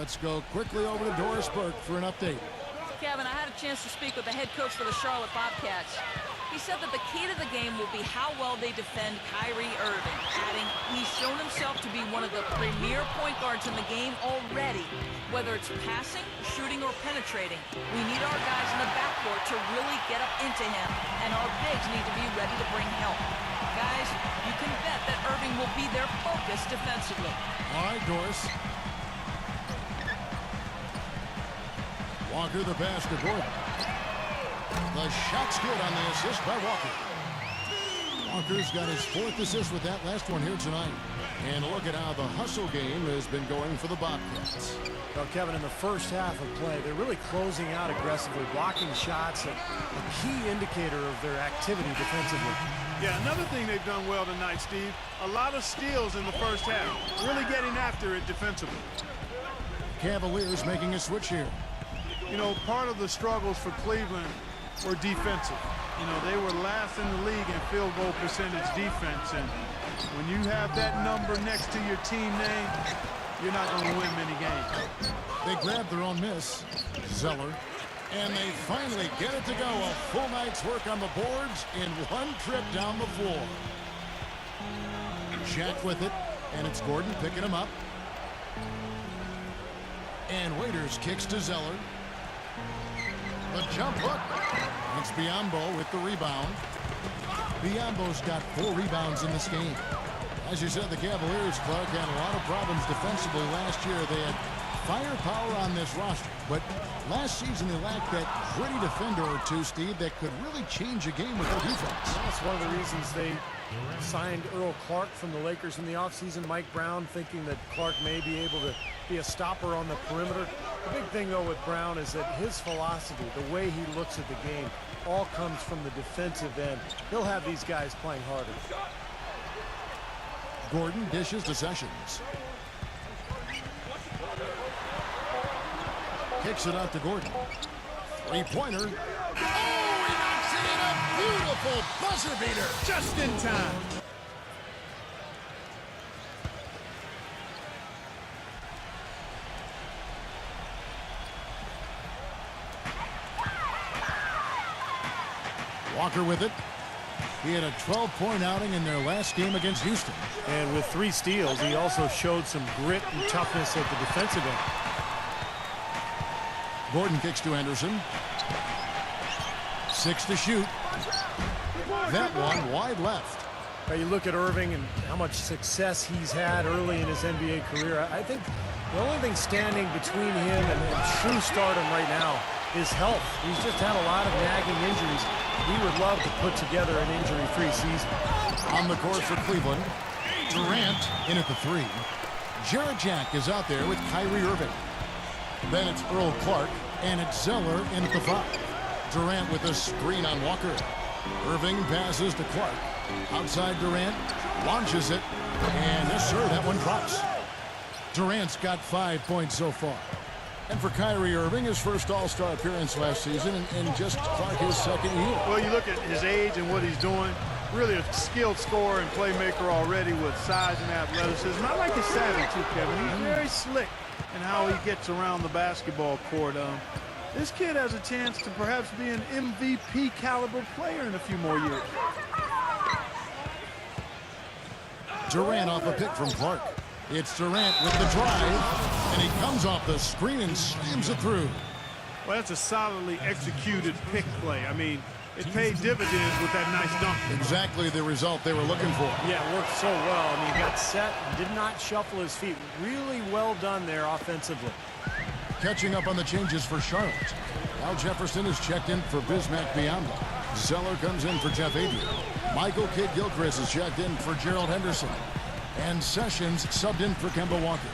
Let's go quickly over to Doris Burke for an update. Kevin, I had a chance to speak with the head coach for the Charlotte Bobcats. He said that the key to the game will be how well they defend Kyrie Irving, adding he's shown himself to be one of the premier point guards in the game already. Whether it's passing, shooting, or penetrating, we need our guys in the backcourt to really get up into him, and our bigs need to be ready to bring help. Guys, you can bet that Irving will be their focus defensively. All right, Doris. Walker the pass to Gordon. The shot's good on the assist by Walker. Walker's got his 4th assist with that last one here tonight. And look at how the hustle game has been going for the Bobcats. Well, Kevin, in the first half of play, they're really closing out aggressively, blocking shots, a key indicator of their activity defensively. Yeah, another thing they've done well tonight, Steve, a lot of steals in the first half, really getting after it defensively. Cavaliers making a switch here. You know, part of the struggles for Cleveland were defensive. You know, they were last in the league in field goal percentage defense, and when you have that number next to your team name, you're not going to win many games. They grab their own miss. Zeller. And they finally get it to go. A full night's work on the boards in one trip down the floor. Jack with it, and it's Gordon picking him up. And Waiters kicks to Zeller. The jump hook. It's Biyombo with the rebound. Biyombo's got 4 rebounds in this game. As you said, the Cavaliers, Clark, had a lot of problems defensively last year. They had firepower on this roster, but last season they lacked that gritty defender or two, Steve, that could really change a game with their defense. That's one of the reasons they signed Earl Clark from the Lakers in the offseason. Mike Brown thinking that Clark may be able to be a stopper on the perimeter. The big thing, though, with Brown is that his philosophy, the way he looks at the game, all comes from the defensive end. He'll have these guys playing harder. Gordon dishes to Sessions. Kicks it out to Gordon. Three-pointer. Oh, he knocks it in! A beautiful buzzer beater. Just in time. Walker with it. He had a 12-point outing in their last game against Houston. And with 3 steals, he also showed some grit and toughness at the defensive end. Gordon kicks to Henderson. 6 to shoot. That one wide left. Now you look at Irving and how much success he's had early in his NBA career. I think the only thing standing between him and true stardom right now is health. He's just had a lot of nagging injuries. He would love to put together an injury-free season. On the course for Cleveland, Durant in at the 3. Jarrett Jack is out there with Kyrie Irving. Then it's Earl Clark, and it's Zeller in at the 5. Durant with a screen on Walker. Irving passes to Clark. Outside Durant, launches it, and yes, sir, that one drops. Durant's got 5 points so far. And for Kyrie Irving, his first All-Star appearance last season, and just Clark his second year. Well, you look at his age and what he's doing, really a skilled scorer and playmaker already with size and athleticism. I like his savvy too, Kevin. He's very slick in how he gets around the basketball court. This kid has a chance to perhaps be an MVP caliber player in a few more years. Durant off a pick from Clark. It's Durant with the drive, and he comes off the screen and slams it through. Well, that's a solidly executed pick play. I mean, it paid dividends with that nice dunk. Exactly the result they were looking for. Yeah, it worked so well. I mean, he got set and did not shuffle his feet. Really well done there offensively. Catching up on the changes for Charlotte. Al Jefferson is checked in for Bismack Biyombo. Zeller comes in for Jeff Adrian. Michael Kidd-Gilchrist is checked in for Gerald Henderson. And Sessions subbed in for Kemba Walker.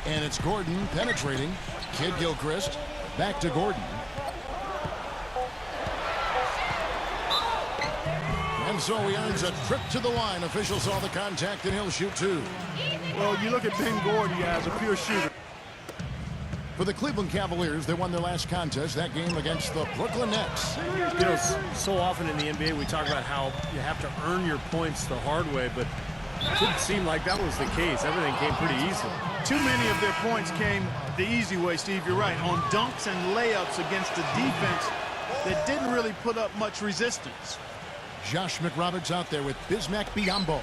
And it's Gordon penetrating. Kidd-Gilchrist back to Gordon. And so he earns a trip to the line. Officials saw the contact, and he'll shoot 2. Well, you look at Ben Gordon as a pure shooter. For the Cleveland Cavaliers, they won their last contest, that game against the Brooklyn Nets. You know, so often in the NBA we talk about how you have to earn your points the hard way, but Didn't seem like that was the case. Everything came pretty easily. Too many of their points came the easy way, Steve. You're right. On dunks and layups against the defense that didn't really put up much resistance. Josh McRoberts out there with Bismack Biyombo.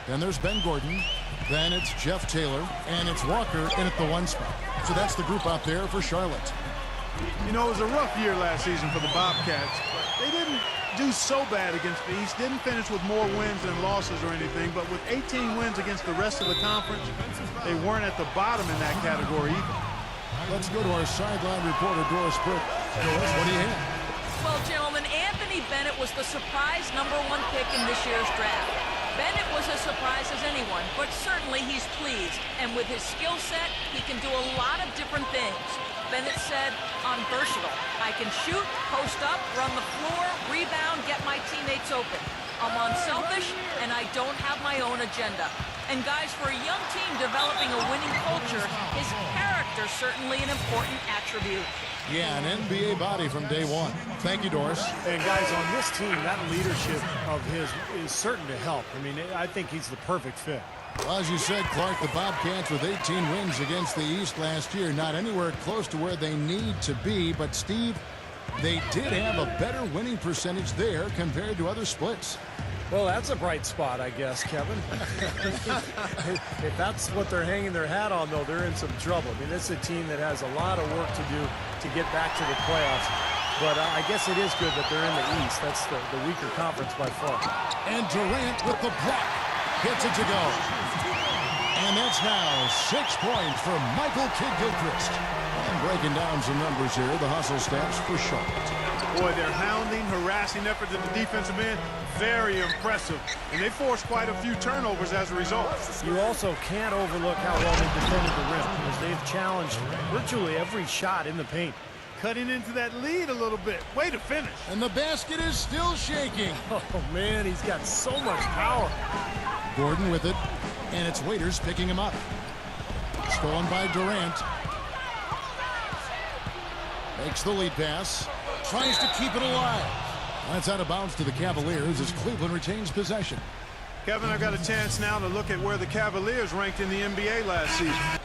Then there's Ben Gordon. Then it's Jeff Taylor. And it's Walker in at the 1 spot. So that's the group out there for Charlotte. You know, it was a rough year last season for the Bobcats. They didn't do so bad against the East. Didn't finish with more wins than losses or anything. But with 18 wins against the rest of the conference, they weren't at the bottom in that category either. Let's go to our sideline reporter, Doris Burke. Doris, what do you have? Well, gentlemen, Anthony Bennett was the surprise #1 pick in this year's draft. Bennett was as surprised as anyone, but certainly he's pleased. And with his skill set, he can do a lot of different things. Bennett said, "I'm versatile. I can shoot, post up, run the floor, rebound, get my teammates open. I'm unselfish, and I don't have my own agenda." And guys, for a young team developing a winning culture, his character's certainly an important attribute. Yeah, an NBA body from day one. Thank you, Doris. And guys, on this team, that leadership of his is certain to help. I mean, I think he's the perfect fit. Well, as you said, Clark, the Bobcats with 18 wins against the East last year, not anywhere close to where they need to be. But, Steve, they did have a better winning percentage there compared to other splits. Well, that's a bright spot, I guess, Kevin. If that's what they're hanging their hat on, though, they're in some trouble. I mean, this is a team that has a lot of work to do to get back to the playoffs. But I guess it is good that they're in the East. That's the weaker conference by far. And Durant with the block gets it to go. And that's now 6 points for Michael Kidd-Gilchrist. And breaking down some numbers here, the hustle stats for Charlotte. Boy, their hounding, harassing effort at the defensive end, very impressive. And they forced quite a few turnovers as a result. You also can't overlook how well they defended the rim, because they've challenged virtually every shot in the paint. Cutting into that lead a little bit. Way to finish. And the basket is still shaking. Oh, man, he's got so much power. Gordon with it, and it's Waiters picking him up. Stolen by Durant. Makes the lead pass. Tries to keep it alive. That's out of bounds to the Cavaliers as Cleveland retains possession. Kevin, I've got a chance now to look at where the Cavaliers ranked in the NBA last season.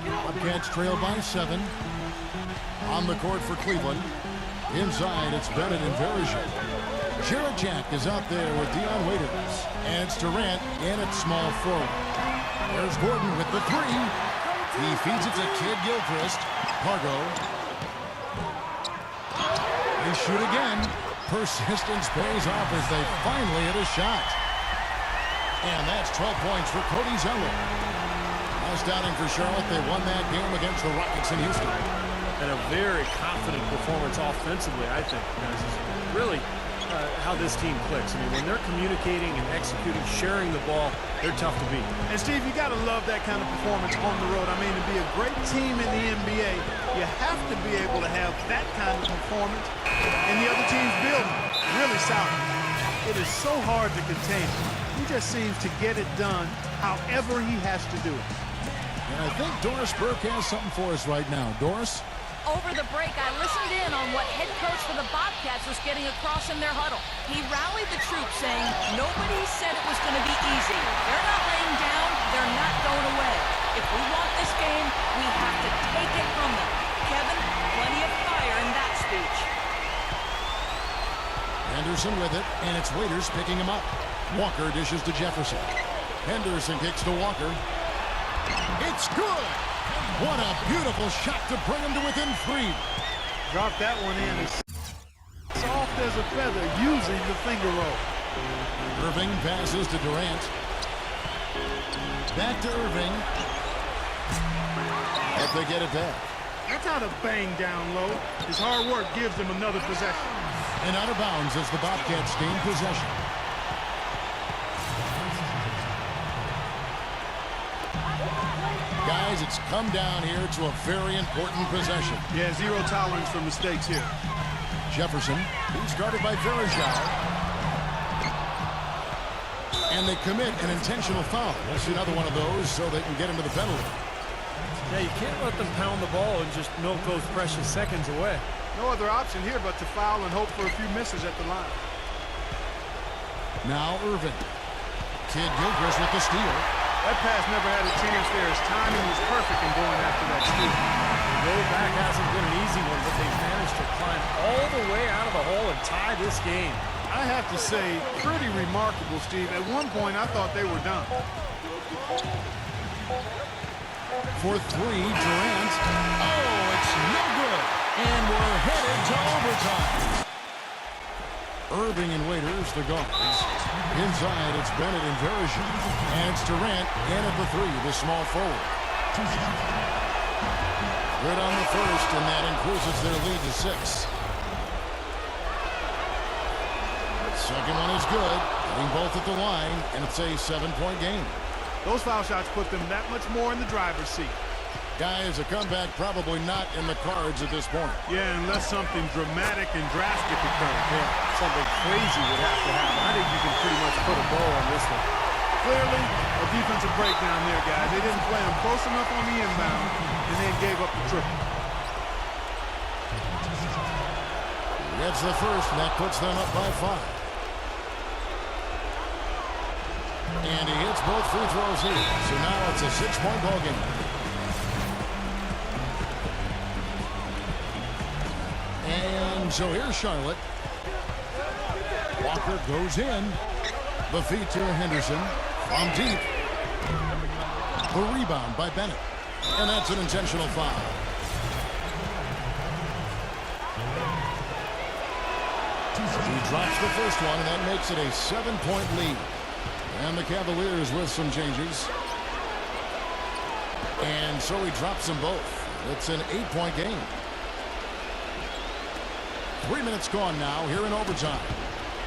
Bobcats trail by 7. On the court for Cleveland. Inside, it's Bennett and Verjao. Jarrett Jack is out there with Dion Waiters. And it's Durant in at small forward. There's Gordon with the 3. He feeds it to Kidd-Gilchrist. Pargo. They shoot again. Persistence pays off as they finally hit a shot. And that's 12 points for Cody Zeller. Last outing for Charlotte, they won that game against the Rockets in Houston. And a very confident performance offensively, I think. Guys, is really how this team clicks. I mean, when they're communicating and executing, sharing the ball, they're tough to beat. And, Steve, you got to love that kind of performance on the road. I mean, to be a great team in the NBA, you have to be able to have that kind of performance. And the other team's building really solid. It is so hard to contain him. He just seems to get it done however he has to do it. And I think Doris Burke has something for us right now. Doris? Over the break, I listened in on what head coach for the Bobcats was getting across in their huddle. He rallied the troops, saying nobody said it was going to be easy. They're not laying down. They're not going away. If we want this game, we have to take it from them. Kevin, plenty of fire in that speech. Henderson with it, and it's Waiters picking him up. Walker dishes to Jefferson. Henderson kicks to Walker. It's good! What a beautiful shot to bring him to within 3. Drop that one in as soft as a feather using the finger roll. Irving passes to Durant. Back to Irving. If they get it back. That's how to bang down low. His hard work gives him another possession. And out of bounds as the Bobcats gain possession. Guys, it's come down here to a very important possession. Yeah, zero tolerance for mistakes here. Jefferson, being started by Verjao. And they commit an intentional foul. That's another one of those so they can get into the penalty. Yeah, you can't let them pound the ball and just milk those precious seconds away. No other option here but to foul and hope for a few misses at the line. Now Irving. Kid Gilchrist with the steal. That pass never had a chance there. His timing was perfect in going after that steal. The road back hasn't been an easy one, but they've managed to climb all the way out of the hole and tie this game. I have to say, pretty remarkable, Steve. At one point, I thought they were done. For three, Durant. Oh, it's no good. And we're headed to overtime. Irving and Waiters, the guards. Inside, it's Bennett and Version. And it's Durant in at the three, the small forward. Good on the first, and that increases their lead to 6. Second one is good. Hitting both at the line, and it's a 7-point game. Those foul shots put them that much more in the driver's seat. Guys, a comeback probably not in the cards at this point. Yeah, unless something dramatic and drastic occurs. Yeah, something crazy would have to happen. I think you can pretty much put a bow on this one. Clearly, a defensive breakdown there, guys. They didn't play them close enough on the inbound and then gave up the triple. Gets the first, and that puts them up by 5. And he hits both free throws here. So now it's a 6-point ball game. And so here's Charlotte. Walker goes in. The feed to Henderson from deep. The rebound by Bennett. And that's an intentional foul. He drops the first one, and that makes it a 7-point lead. And the Cavaliers with some changes. And so he drops them both. It's an 8-point game. 3 minutes gone now here in overtime.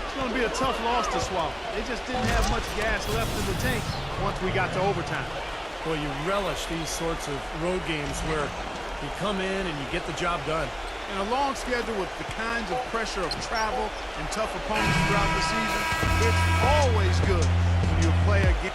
It's going to be a tough loss to swallow. They just didn't have much gas left in the tank once we got to overtime. Well, you relish these sorts of road games where you come in and you get the job done. In a long schedule with the kinds of pressure of travel and tough opponents throughout the season, it's always good when you play a game.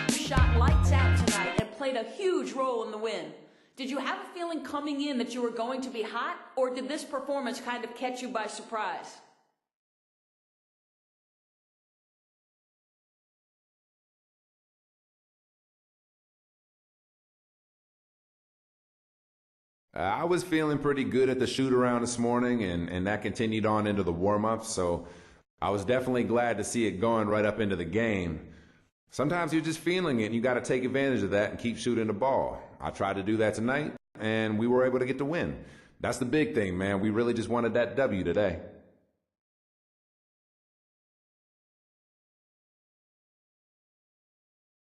Shot lights out tonight and played a huge role in the win. Did you have a feeling coming in that you were going to be hot, or did this performance kind of catch you by surprise? I was feeling pretty good at the shoot-around this morning, and that continued on into the warm-up, so I was definitely glad to see it going right up into the game. Sometimes you're just feeling it, and you got to take advantage of that and keep shooting the ball. I tried to do that tonight, and we were able to get the win. That's the big thing, man. We really just wanted that W today.